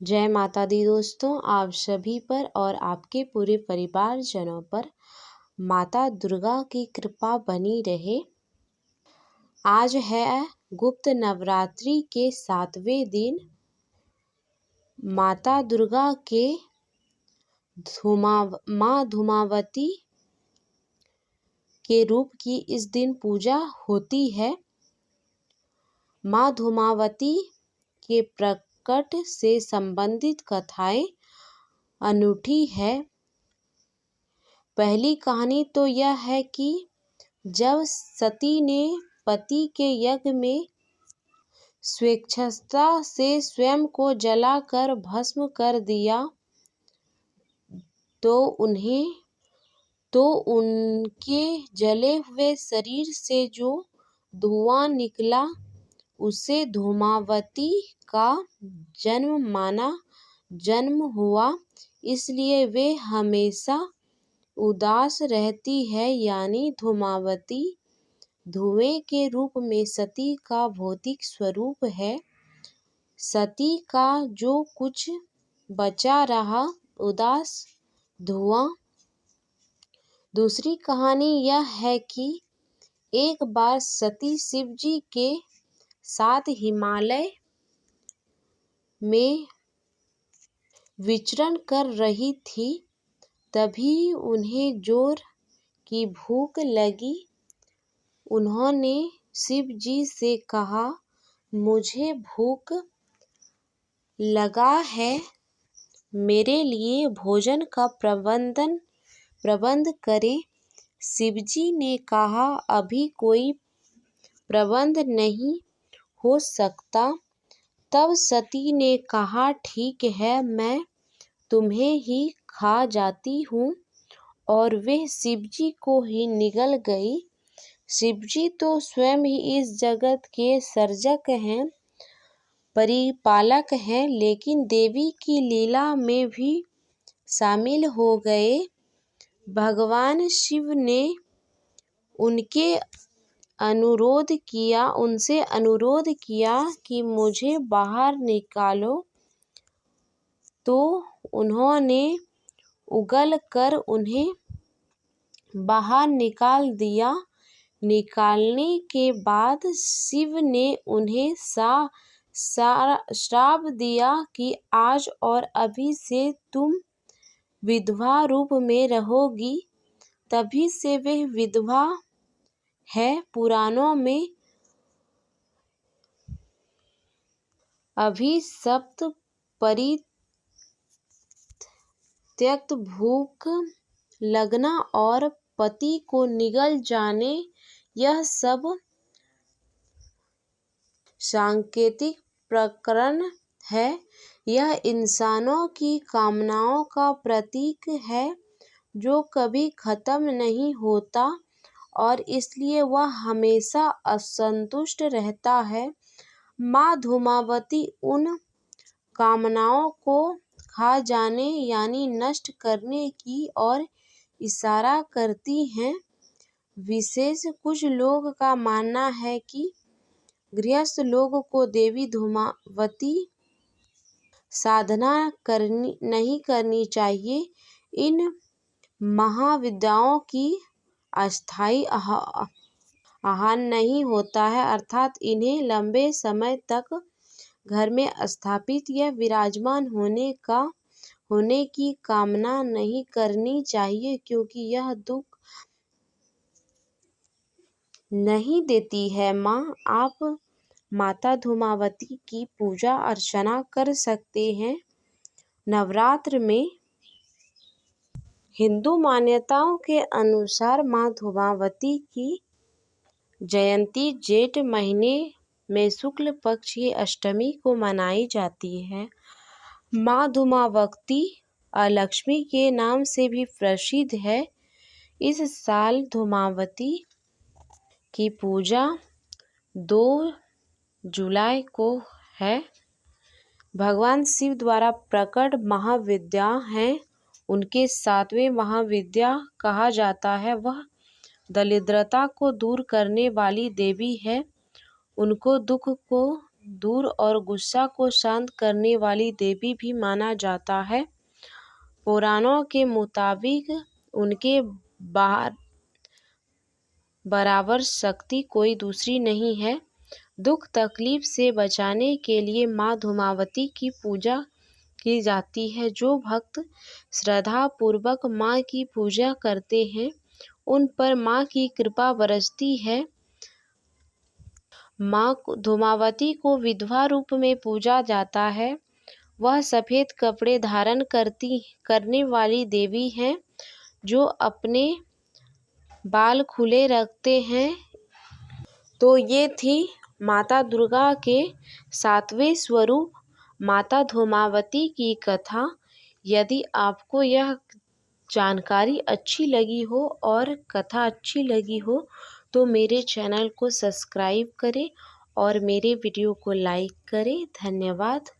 जय माता दी दोस्तों, आप सभी पर और आपके पूरे परिवारजनों पर माता दुर्गा की कृपा बनी रहे। आज है गुप्त नवरात्रि के 7वें दिन। माता दुर्गा के माँ धूमावती के रूप की इस दिन पूजा होती है। माँ धूमावती के प्रकट से संबंधित कथाएं अनूठी है। पहली कहानी तो यह है कि जब सती ने पति के यज्ञ में स्वेच्छा से स्वयं को जलाकर भस्म कर दिया तो उनके जले हुए शरीर से जो धुआं निकला उसे धूमावती का जन्म हुआ। इसलिए वे हमेशा उदास रहती है, यानी धूमावती धुएं के रूप में सती का भौतिक स्वरूप है। सती का जो कुछ बचा रहा उदास धुआं। दूसरी कहानी यह है कि एक बार सती शिव जी के साथ हिमालय में विचरण कर रही थी। तभी उन्हें जोर की भूख लगी। उन्होंने शिव जी से कहा, मुझे भूख लगा है, मेरे लिए भोजन का प्रबंध करें। शिव जी ने कहा, अभी कोई प्रबंध नहीं हो सकता। तब सती ने कहा, ठीक है, मैं तुम्हें ही खा जाती हूँ। और वे शिवजी को ही निगल गई। शिवजी तो स्वयं ही इस जगत के सर्जक हैं, परिपालक हैं, लेकिन देवी की लीला में भी शामिल हो गए। भगवान शिव ने उनसे अनुरोध किया कि मुझे बाहर निकालो, तो उन्होंने उगल कर उन्हें बाहर निकाल दिया। निकालने के बाद शिव ने उन्हें श्राप दिया कि आज और अभी से तुम विधवा रूप में रहोगी। तभी से वे विधवा है। पुराणों में अभिशप्त, परित्यक्त, भूख लगना और पति को निगल जाने, यह सब सांकेतिक प्रकरण है। यह इंसानों की कामनाओं का प्रतीक है जो कभी खत्म नहीं होता और इसलिए वह हमेशा असंतुष्ट रहता है। माँ धूमावती उन कामनाओं को खा जाने यानी नष्ट करने की ओर इशारा करती हैं। विशेष कुछ लोग का मानना है कि गृहस्थ लोग को देवी धूमावती साधना नहीं करनी चाहिए। इन महाविद्याओं की अस्थायी आहार नहीं होता है, अर्थात इन्हें लंबे समय तक घर में स्थापित या विराजमान होने की कामना नहीं करनी चाहिए, क्योंकि यह दुख नहीं देती है। आप माता धूमावती की पूजा अर्चना कर सकते हैं। नवरात्र में हिंदू मान्यताओं के अनुसार माँ धूमावती की जयंती जेठ महीने में शुक्ल पक्ष की अष्टमी को मनाई जाती है। माँ धूमावती लक्ष्मी के नाम से भी प्रसिद्ध है। इस साल धूमावती की पूजा 2 जुलाई को है। भगवान शिव द्वारा प्रकट महाविद्या हैं। उनके 7वें महाविद्या कहा जाता है। वह दरिद्रता को दूर करने वाली देवी है। उनको दुख को दूर और गुस्सा को शांत करने वाली देवी भी माना जाता है। पुराणों के मुताबिक उनके बराबर शक्ति कोई दूसरी नहीं है। दुख तकलीफ से बचाने के लिए माँ धूमावती की पूजा की जाती है। जो भक्त श्रद्धा पूर्वक माँ की पूजा करते हैं उन पर माँ की कृपा बरसती है। माँ धूमावती को विधवा रूप में पूजा जाता है। वह सफ़ेद कपड़े धारण करने वाली देवी हैं जो अपने बाल खुले रखते हैं। तो ये थी माता दुर्गा के 7वें स्वरूप माता धूमावती की कथा। यदि आपको यह जानकारी अच्छी लगी हो और कथा अच्छी लगी हो तो मेरे चैनल को सब्सक्राइब करें और मेरे वीडियो को लाइक करें। धन्यवाद।